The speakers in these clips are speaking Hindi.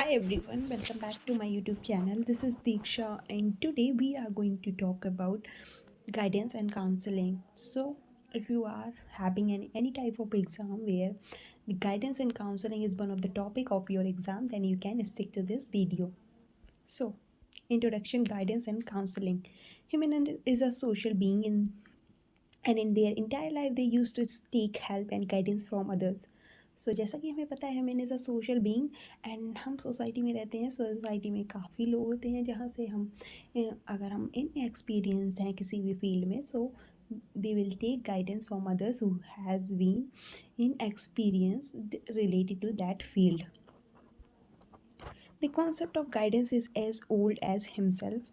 Hi everyone, welcome back to my YouTube channel. This is Diksha, and today we are going to talk about guidance and counseling. So, if you are having any type of exam where the guidance and counseling is one of the topic of your exam, then you can stick to this video. So, introduction, guidance and counseling. Human is a social being and in their entire life they used to take help and guidance from others. सो जैसा कि हमें पता है human is a social being and हम सोसाइटी में रहते हैं. सोसाइटी में काफ़ी लोग होते हैं जहाँ से हम अगर हम इन एक्सपीरियंस हैं किसी भी फील्ड में, so they will take guidance from others who has been in experience related to that field. The concept of guidance is as old as himself.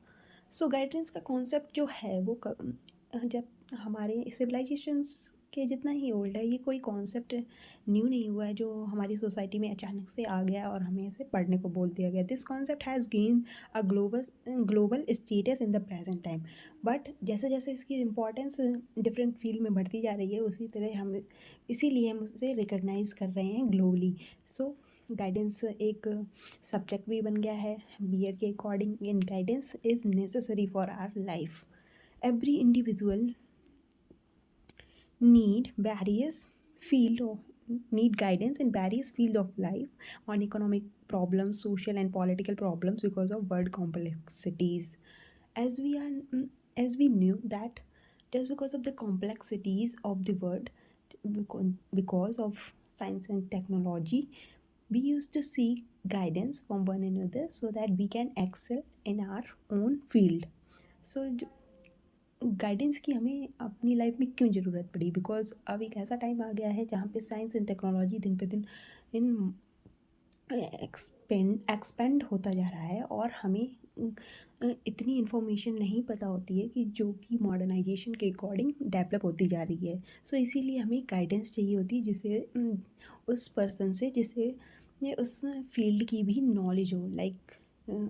So guidance का कॉन्सेप्ट जो है वो जब हमारे सिविलाइजेशंस के जितना ही ओल्ड है, ये कोई कॉन्सेप्ट न्यू नहीं हुआ है जो हमारी सोसाइटी में अचानक से आ गया और हमें इसे पढ़ने को बोल दिया गया. This concept has gain a global status in the present time. But जैसे जैसे इसकी इम्पोर्टेंस डिफरेंट फील्ड में बढ़ती जा रही है, उसी तरह हम इसीलिए हम उसे रिकग्नाइज़ कर रहे हैं ग्लोबली. सो गाइडेंस एक सब्जेक्ट भी बन गया है बीएड के according. And guidance is necessary for our life. Every individual need various field of need guidance in various field of life on economic problems, social and political problems because of world complexities. As we are as we knew that just because of the complexities of the world, because of science and technology, we used to seek guidance from one another so that we can excel in our own field. So guidance की हमें अपनी लाइफ में क्यों ज़रूरत पड़ी? बिकॉज अब एक ऐसा टाइम आ गया है जहाँ पे साइंस एंड टेक्नोलॉजी दिन पे दिन इन एक्सपेंड होता जा रहा है और हमें इतनी इन्फॉर्मेशन नहीं पता होती है कि जो कि मॉडर्नाइजेशन के अकॉर्डिंग डेवलप होती जा रही है. सो इसीलिए हमें गाइडेंस चाहिए होती है जिसे उस पर्सन से जिसे उस फील्ड की भी नॉलेज हो. लाइक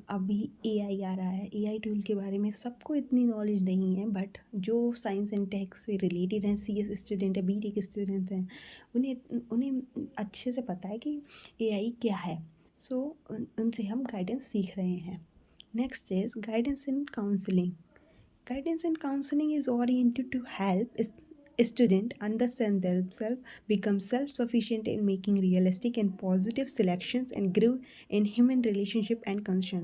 अभी एआई आ रहा है, एआई टूल के बारे में सबको इतनी नॉलेज नहीं है, बट जो साइंस एंड टेक से रिलेटेड हैं, सीएस स्टूडेंट है, बीटेक स्टूडेंट्स हैं, उन्हें उन्हें अच्छे से पता है कि एआई क्या है. सो उनसे हम गाइडेंस सीख रहे हैं. Next is guidance in counselling. Guidance in counseling is oriented to help students understand themselves, become self-sufficient in making realistic and positive selections, and grow in human relationship and concern.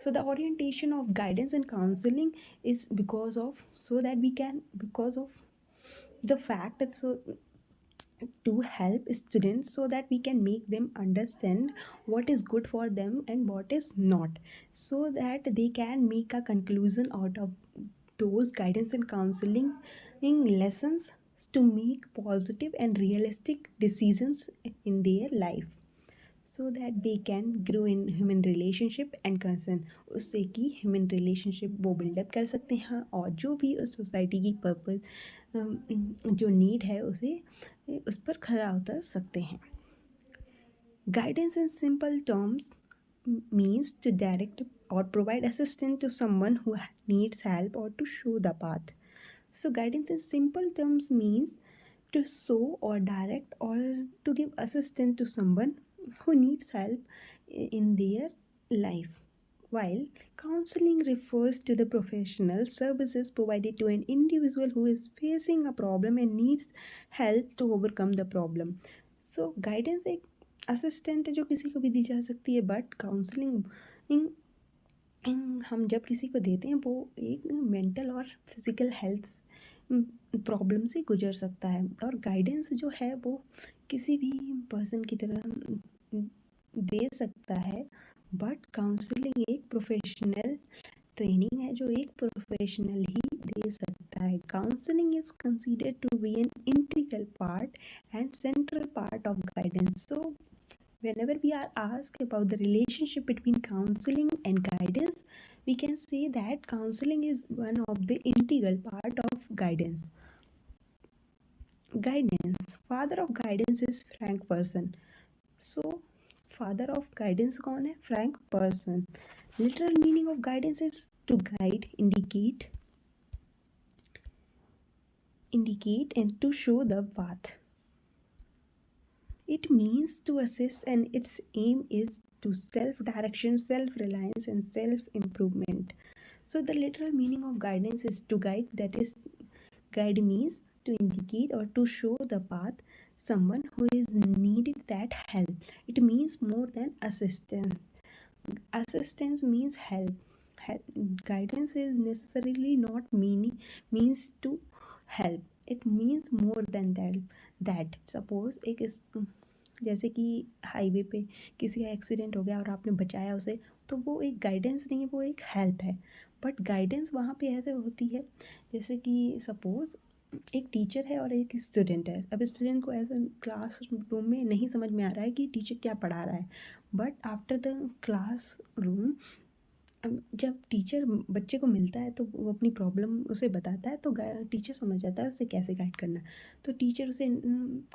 So the orientation of guidance and counseling is because of the fact that to help students so that we can make them understand what is good for them and what is not, so that they can make a conclusion out of those guidance and counseling lessons to make positive and realistic decisions in their life, so that they can grow in human relationship and concern. उससे कि ह्यूमन रिलेशनशिप वो बिल्डअप कर सकते हैं और जो भी उस सोसाइटी की पर्पस जो नीड है उसे उस पर खरा उतर सकते हैं. Guidance in simple terms means to direct or provide assistance to someone who needs help or to show the path. So guidance in simple terms means to show or direct or to give assistance to someone who needs help in their life, while counseling refers to the professional services provided to an individual who is facing a problem and needs help to overcome the problem. So guidance एक असिस्टेंट है जो किसी को भी दी जा सकती है, बट काउंसलिंग हम जब किसी को देते हैं वो एक मेंटल और फिज़िकल हेल्थ प्रॉब्लम से गुजर सकता है. और गाइडेंस जो है वो किसी भी पर्सन की तरह दे सकता है, बट काउंसलिंग एक प्रोफेशनल ट्रेनिंग है जो एक प्रोफेशनल ही दे सकता है. Counselling is considered to be an integral part and central part of guidance. So whenever we are asked about the relationship between counseling and guidance, we can say that counseling is one of the integral part of guidance. Guidance, father of guidance is Frank Person. So father of guidance कौन है? Frank Person. Literal meaning of guidance is to guide, indicate and to show the path. It means to assist, and its aim is to self direction, self reliance, and self improvement. So, the literal meaning of guidance is to guide, that is, guide means to indicate or to show the path someone who is needed that help. It means more than assistance. Assistance means help. Guidance is necessarily not means to help. It means more than that suppose एक जैसे कि हाईवे पे किसी का एक्सीडेंट हो गया और आपने बचाया उसे, तो वो एक गाइडेंस नहीं है, वो एक हेल्प है। बट गाइडेंस वहाँ पे ऐसे होती है जैसे कि सपोज एक टीचर है और एक स्टूडेंट है। अब स्टूडेंट को ऐसे क्लास रूम में नहीं समझ में आ रहा है कि टीचर क्या पढ़ा रहा है, but after the class room जब टीचर बच्चे को मिलता है तो वो अपनी प्रॉब्लम उसे बताता है, तो टीचर समझ जाता है उसे कैसे गाइड करना है। तो टीचर उसे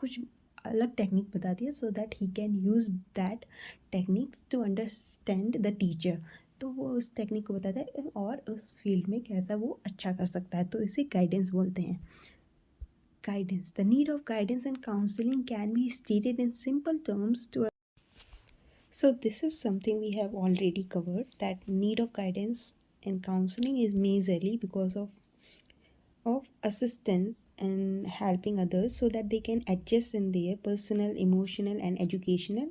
कुछ अलग टेक्निक बताती है so that he can use that techniques to understand the teacher. तो वो उस टेक्निक को बताता है और उस फील्ड में कैसा वो अच्छा कर सकता है, तो इसे गाइडेंस बोलते हैं। Guidance. The need of guidance and counseling can be stated in simple terms to. So this is something we have already covered, that need of guidance and counseling is majorly because of assistance and helping others so that they can adjust in their personal, emotional and educational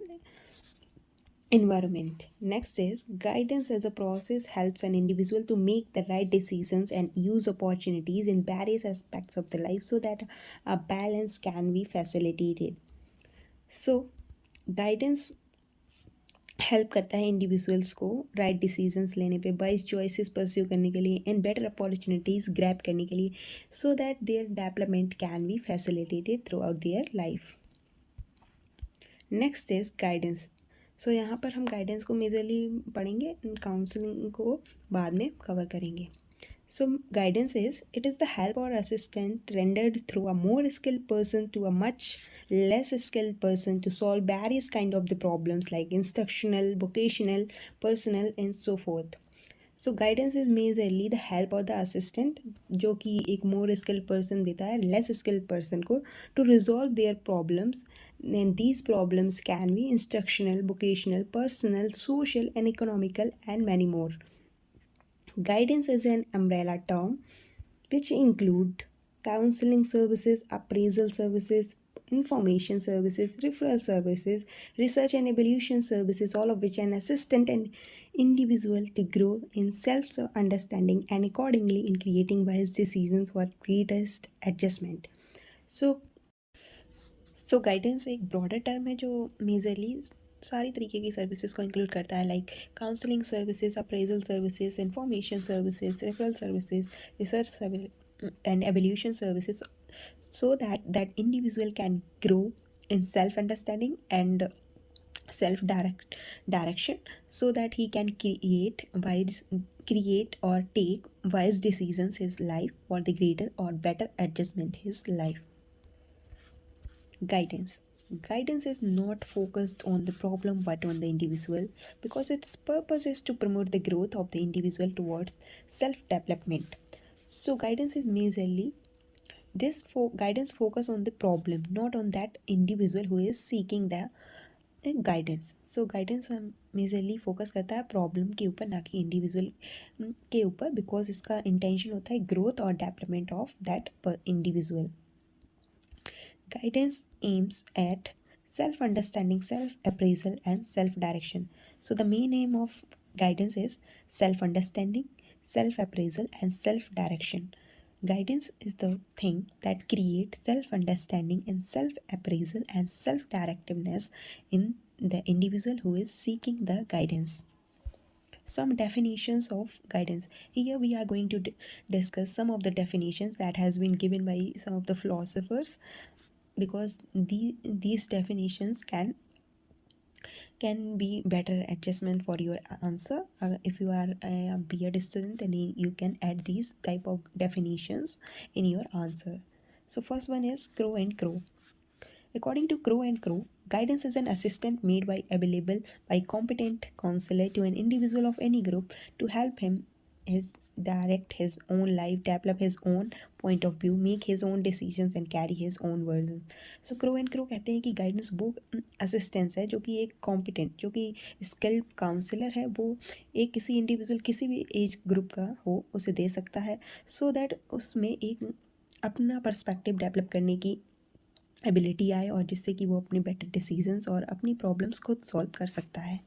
environment. Next is guidance as a process helps an individual to make the right decisions and use opportunities in various aspects of the life so that a balance can be facilitated. So guidance help करता है इंडिविजुअल्स को राइट डिसीजंस लेने पे, वाइज चॉइसेस परस्यू करने के लिए एंड बेटर अपॉर्चुनिटीज़ ग्रैब करने के लिए, so that their development can be facilitated throughout their life. Next is guidance. So यहाँ पर हम गाइडेंस को मेजरली पढ़ेंगे, काउंसलिंग को बाद में कवर करेंगे। So guidance is, it is the help or assistance rendered through a more skilled person to a much less skilled person to solve various kind of the problems like instructional, vocational, personal and so forth. So guidance is majorly the help or the assistant जो कि एक more skilled person देता है less skilled person को to resolve their problems, and these problems can be instructional, vocational, personal, social and economical and many more. Guidance is an umbrella term which include counseling services, appraisal services, information services, referral services, research and evaluation services, all of which an assistant and individual to grow in self-understanding and accordingly in creating wise decisions for greatest adjustment. So guidance एक ब्रॉडर टर्म है जो मेजरली सारी तरीके की सर्विसेज को इंक्लूड करता है, like counselling services, appraisal services, information services, referral services, research and evolution services, so that individual can grow in self understanding and self direction so that he can create or take wise decisions his life for the greater or better adjustment his life. Guidance. Guidance is not focused on the problem but on the individual because its purpose is to promote the growth of the individual towards self development. So, guidance is majorly guidance focus on the problem, not on that individual who is seeking the guidance. So guidance majorly focus करता है प्रॉब्लम के ऊपर, ना कि इंडिविजुअल के ऊपर, बिकॉज इसका इंटेंशन होता है ग्रोथ और development of that individual. Guidance aims at self-understanding, self-appraisal and self-direction. So the main aim of guidance is self-understanding, self-appraisal and self-direction. Guidance is the thing that creates self-understanding and self-appraisal and self-directiveness in the individual who is seeking the guidance. Some definitions of guidance. Here we are going to discuss some of the definitions that has been given by some of the philosophers, because these definitions can be better adjustment for your answer. If you are a B.Ed student, then you can add these type of definitions in your answer. So first one is Crow and Crow. According to Crow and Crow, guidance is an assistant made by available by competent counselor to an individual of any group to help him direct his own life, develop his own point of view, make his own decisions and carry his own version. So crow and crow कहते हैं कि गाइडेंस वो असिस्टेंस है जो कि एक कॉम्पिटेंट, जो कि स्किल्ड काउंसलर है, वो एक किसी इंडिविजुअल किसी भी एज ग्रुप का हो उसे दे सकता है, सो दैट उसमें एक अपना पर्सपेक्टिव डेवलप करने की एबिलिटी आए और जिससे कि वो अपने बेटर डिसीजंस और अपनी प्रॉब्लम्स खुद सॉल्व कर सकता है.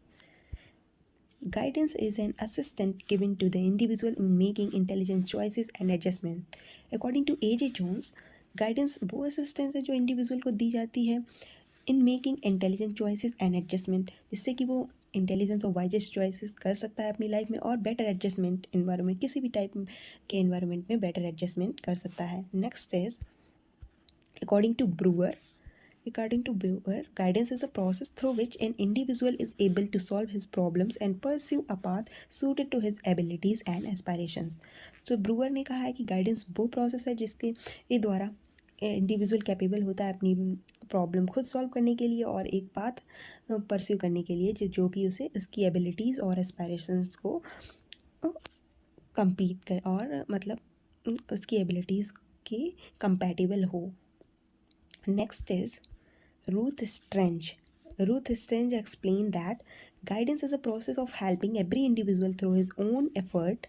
Guidance is an assistance given to the individual in making intelligent choices and adjustment. According to A.J. Jones, guidance वो assistance है जो इंडिविजुअल को दी जाती है in making intelligent choices and adjustment, जिससे कि वो इंटेलिजेंस और वाइजेस्ट चॉइसेस कर सकता है अपनी लाइफ में और बेटर एडजस्टमेंट इन्वायरमेंट, किसी भी टाइप के इन्वायरमेंट में बेटर एडजस्टमेंट कर सकता है. Next is according to Brewer, guidance is a process through which an individual is able to solve his problems and pursue a path suited to his abilities and aspirations. So Breuer ने कहा है कि गाइडेंस वो प्रोसेस है जिसके द्वारा इंडिविजुअल कैपेबल होता है अपनी प्रॉब्लम खुद सॉल्व करने के लिए और एक पाथ परस्यू करने के लिए जो कि उसे उसकी एबिलिटीज़ और एस्पायरेशंस को कंपीट कर और मतलब उसकी एबिलिटीज़ के कंपैटिबल हो. Next is Ruth Strange. Ruth Strange explained that guidance is a process of helping every individual through his own effort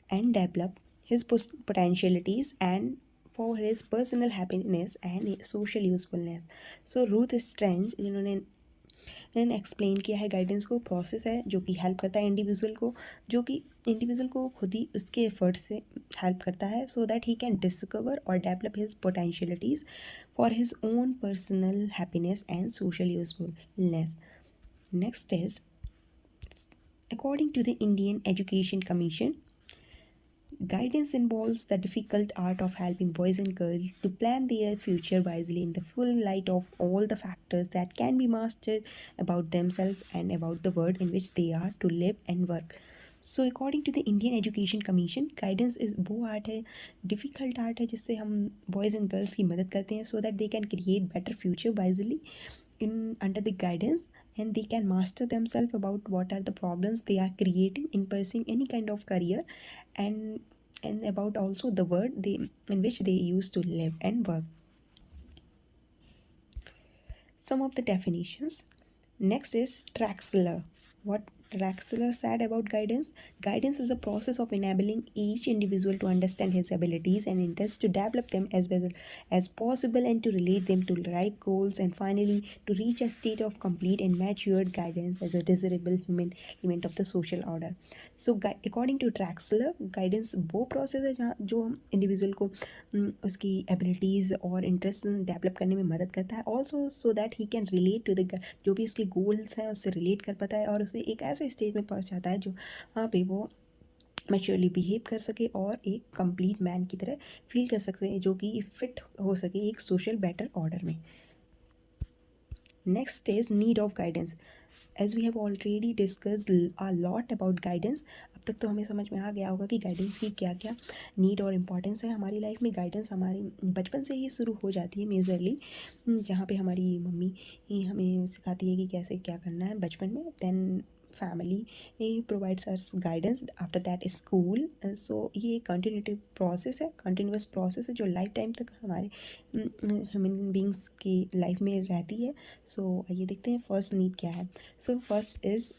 and develop his potentialities and for his personal happiness and social usefulness. So Ruth Strange जिन्होंने एक्सप्लेन किया है गाइडेंस को, प्रोसेस है जो कि हेल्प करता है इंडिविजुअल को, जो कि इंडिविजुअल को खुद ही उसके एफर्ट्स से हेल्प करता है so that he can discover और develop his potentialities for his own personal happiness and social usefulness. Next is according to the Indian education commission, guidance involves the difficult art of helping boys and girls to plan their future wisely in the full light of all the factors that can be mastered about themselves and about the world in which they are to live and work. So according to the Indian education commission, guidance is वो आर्ट है, डिफ़िकल्ट आर्ट है जिससे हम बॉयज़ एंड गर्ल्स की मदद करते हैं so that they can create better future wisely in under the guidance, and they can master themselves about what are the problems they are creating in pursuing any kind of career, and about also the world they in which they used to live and work. Some of the definitions. Next is Traxler. What Traxler said about guidance: guidance is a process of enabling each individual to understand his abilities and interests, to develop them as well as possible, and to relate them to ripe goals, and finally to reach a state of complete and matured guidance as a desirable human element of the social order. So according to Traxler, guidance वो process है जहाँ जो इंडिविजुअल को उसकी एबिलिटीज़ और इंटरेस्ट डेवलप करने में मदद करता है, also so that he can relate to the जो भी उसके गोल्स हैं उससे रिलेट कर पाता है और उसे एक ऐसे स्टेज में पहुंचाता है जो वहाँ पे वो मैच्योरली बिहेव कर सके और एक कंप्लीट मैन की तरह फील कर सकते हैं, जो कि फिट हो सके एक सोशल बेटर ऑर्डर में. Next is need of guidance. As we have already discussed a lot about guidance, अब तक तो हमें समझ में आ गया होगा कि गाइडेंस की क्या क्या नीड और इम्पॉर्टेंस है हमारी लाइफ में. गाइडेंस हमारी बचपन से ही शुरू हो जाती है मेजरली, जहाँ पे हमारी मम्मी ही हमें सिखाती है कि कैसे क्या करना है बचपन में. Then family provides us guidance, after that school. So ये कंटिन्यूटिव प्रोसेस है, कंटिन्यूस प्रोसेस है जो लाइफ टाइम तक हमारे ह्यूमन बींग्स की लाइफ में रहती है. सो ये देखते हैं फर्स्ट नीड क्या है. So first is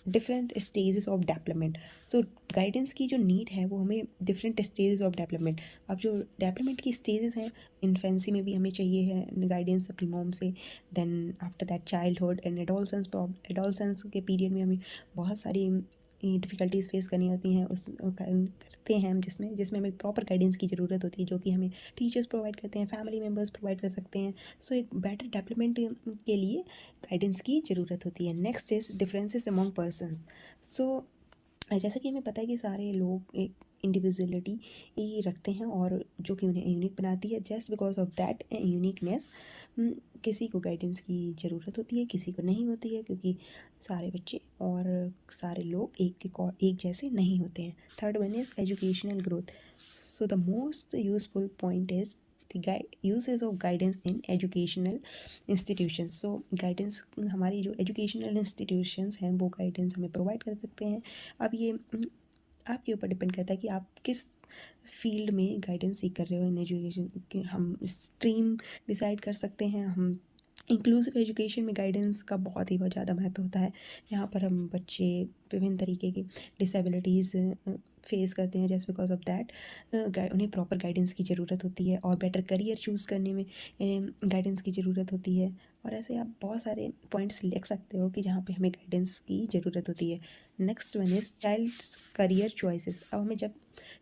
different stages of development. So guidance की जो नीड है वो हमें डिफरेंट स्टेजेस ऑफ डेवलपमेंट, अब जो डेवलपमेंट की स्टेजेस हैं, इन्फेंसी में भी हमें चाहिए है गाइडेंस अपनी मॉम से. Then after that childhood and adolescence के पीरियड में हमें बहुत सारी डिफ़िकल्टीज़ फेस करनी होती हैं, करते हैं हम, जिसमें हमें प्रॉपर गाइडेंस की ज़रूरत होती है, जो कि हमें टीचर्स प्रोवाइड करते हैं, फैमिली मेम्बर्स प्रोवाइड कर सकते हैं. सो एक बेटर डेवलपमेंट के लिए गाइडेंस की ज़रूरत होती है. Next is differences among persons. So जैसा कि हमें पता है कि सारे लोग एक इंडिविजुअलिटी ही रखते हैं और जो कि उन्हें यूनिक बनाती है. Just because of that uniqueness किसी को गाइडेंस की ज़रूरत होती है, किसी को नहीं होती है, क्योंकि सारे बच्चे और सारे लोग एक जैसे नहीं होते हैं. Third one is educational growth. So the most useful point is the uses of guidance in educational institutions. So guidance हमारी जो एजुकेशनल इंस्टीट्यूशंस हैं वो गाइडेंस हमें प्रोवाइड कर सकते हैं. अब ये आपके ऊपर डिपेंड करता है कि आप किस फील्ड में गाइडेंस सीख कर रहे हो इन एजुकेशन के। हम स्ट्रीम डिसाइड कर सकते हैं। हम इंक्लूसिव एजुकेशन में गाइडेंस का बहुत ज़्यादा महत्व होता है। यहाँ पर हम बच्चे विभिन्न तरीके की डिसेबिलिटीज़ फेस करते हैं, जस्ट बिकॉज ऑफ दैट उन्हें प्रॉपर गाइडेंस की ज़रूरत होती है, और बेटर करियर चूज़ करने में गाइडेंस की ज़रूरत होती है। और ऐसे आप बहुत सारे पॉइंट्स लिख सकते हो कि जहाँ पे हमें गाइडेंस की ज़रूरत होती है। Next one is child's career choices. अब हमें जब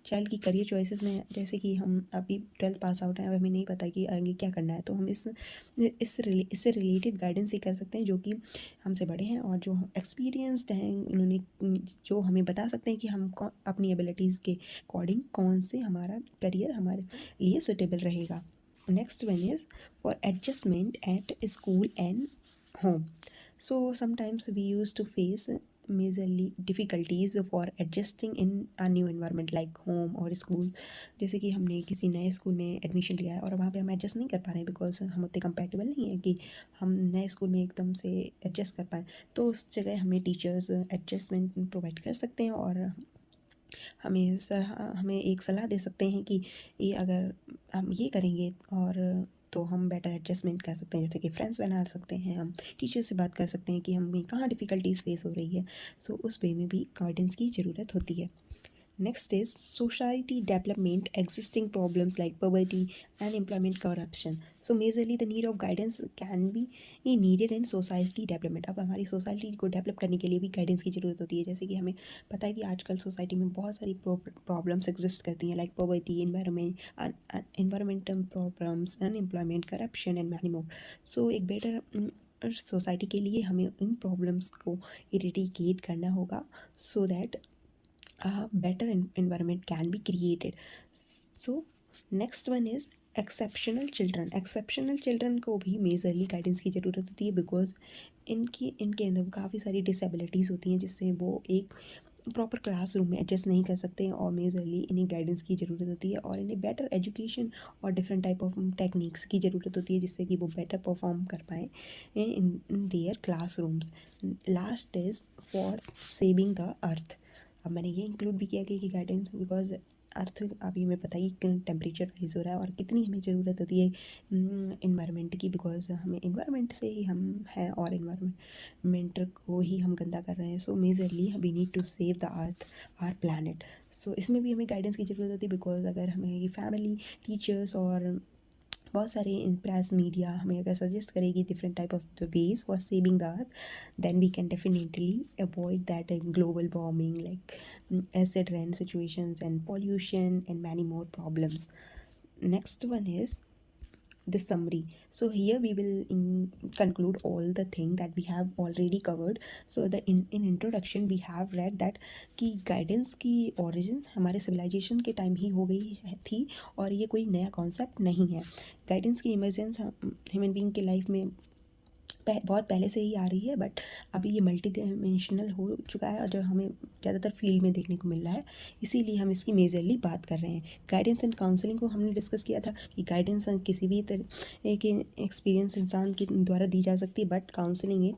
चाइल्ड की करियर चॉइसेस में, जैसे कि हम अभी 12th पास आउट हैं, अब हमें नहीं पता कि आगे क्या करना है, तो हम इससे रिलेटेड गाइडेंस ही कर सकते हैं जो कि हमसे बड़े हैं और जो एक्सपीरियंसड हैं। इन्होंने जो हमें बता सकते हैं कि हम अपनी एबिलिटीज़ के अकॉर्डिंग कौन से हमारा करियर हमारे लिए सुटेबल रहेगा। Next one is for adjustment at school and home. So sometimes we used to face majorly difficulties for adjusting in a new environment like home और school। जैसे कि हमने किसी नए स्कूल में एडमिशन लिया है और वहाँ पे हम एडजस्ट नहीं कर पा रहे हैं बिकॉज हम उतने कंपेटेबल नहीं हैं कि हम नए स्कूल में एकदम से एडजस्ट कर पाएँ। तो उस जगह हमें टीचर्स एडजस्टमेंट प्रोवाइड कर सकते हैं और हमें एक सलाह दे सकते हैं कि ये अगर हम ये करेंगे और तो हम बेटर एडजस्टमेंट कर सकते हैं। जैसे कि फ्रेंड्स बना सकते हैं, हम टीचर से बात कर सकते हैं कि हमें कहाँ डिफ़िकल्टीज फेस हो रही है। सो उस वे में भी गाइडेंस की ज़रूरत होती है। Next is society development, existing problems like poverty, unemployment, corruption. So majorly the need of guidance can be needed in society development। अब हमारी सोसाइटी को डेवलप करने के लिए भी गाइडेंस की ज़रूरत होती है। जैसे कि हमें पता है कि आजकल सोसाइटी में बहुत सारी प्रॉब्लम्स एग्जिस्ट करती हैं, like poverty, environmental problems, unemployment, corruption and many more. So एक बेटर सोसाइटी के लिए हमें इन प्रॉब्लम्स को इरेडिकेट करना होगा so that a better environment can be created. So next one is exceptional children. Exceptional children को भी मेजरली गाइडेंस की ज़रूरत होती है बिकॉज इनके अंदर काफ़ी सारी डिसेबिलिटीज़ होती हैं जिससे वो एक प्रॉपर क्लासरूम में एडजस्ट नहीं कर सकते हैं, और मेजरली इन्हें गाइडेंस की ज़रूरत होती है और इन्हें बेटर एजुकेशन और डिफरेंट टाइप ऑफ टेक्निक्स की ज़रूरत होती है जिससे कि वो बेटर परफॉर्म कर पाएँ in their classrooms. Last is for saving the अर्थ। अब मैंने ये इंक्लूड भी किया कि गाइडेंस बिकॉज अर्थ, अभी हमें पता ही टेम्परेचर राइज हो रहा है और कितनी हमें ज़रूरत होती है इन्वायरमेंट की, बिकॉज हमें इन्वायरमेंट से ही हम हैं और इन्वायरमेंट को ही हम गंदा कर रहे हैं। So majorly we need to save the earth, our planet. So इसमें भी हमें गाइडेंस की ज़रूरत होती है बिकॉज अगर हमें ये फैमिली, टीचर्स और बहुत सारे प्रेस मीडिया हमें अगर सजेस्ट करेगी different type of the ways for saving the earth, then we can definitely avoid that global warming like acid rain situations and pollution and many more problems. Next one is the summary. So here we will conclude all the thing that we have already covered. So the in introduction we have read that कि गाइडेंस की origin हमारे civilization के टाइम ही हो गई थी और ये कोई नया कॉन्सेप्ट नहीं है। गाइडेंस की इमरजेंस ह्यूमन बीइंग के लाइफ में बहुत पहले से ही आ रही है, बट अभी ये मल्टी डायमेंशनल हो चुका है और जो हमें ज़्यादातर फील्ड में देखने को मिल रहा है, इसीलिए हम इसकी मेजरली बात कर रहे हैं। गाइडेंस एंड काउंसलिंग को हमने डिस्कस किया था कि गाइडेंस किसी भी तरह के एक्सपीरियंस इंसान के द्वारा दी जा सकती है, बट काउंसलिंग एक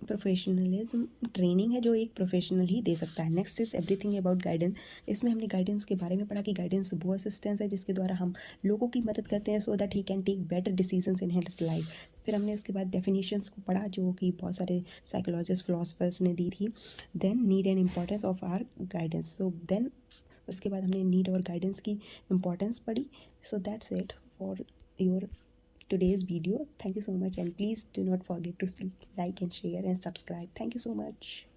प्रोफेशनलिज्म ट्रेनिंग है जो एक प्रोफेशनल ही दे सकता है। Next is everything about guidance. इसमें हमने गाइडेंस के बारे में पढ़ा कि गाइडेंस वो असिस्टेंस है जिसके द्वारा हम लोगों की मदद करते हैं so that he can take better decisions in his life. फिर हमने उसके बाद डेफिनेशंस को पढ़ा जो कि बहुत सारे साइकोलॉजिस्ट, फिलोसफर्स ने दी थी। Then need and importance of our guidance. So then उसके बाद हमने नीड और गाइडेंस की इम्पोर्टेंस पढ़ी। So that's it for your today's video. Thank you so much, and please do not forget to like and share and subscribe. Thank you so much.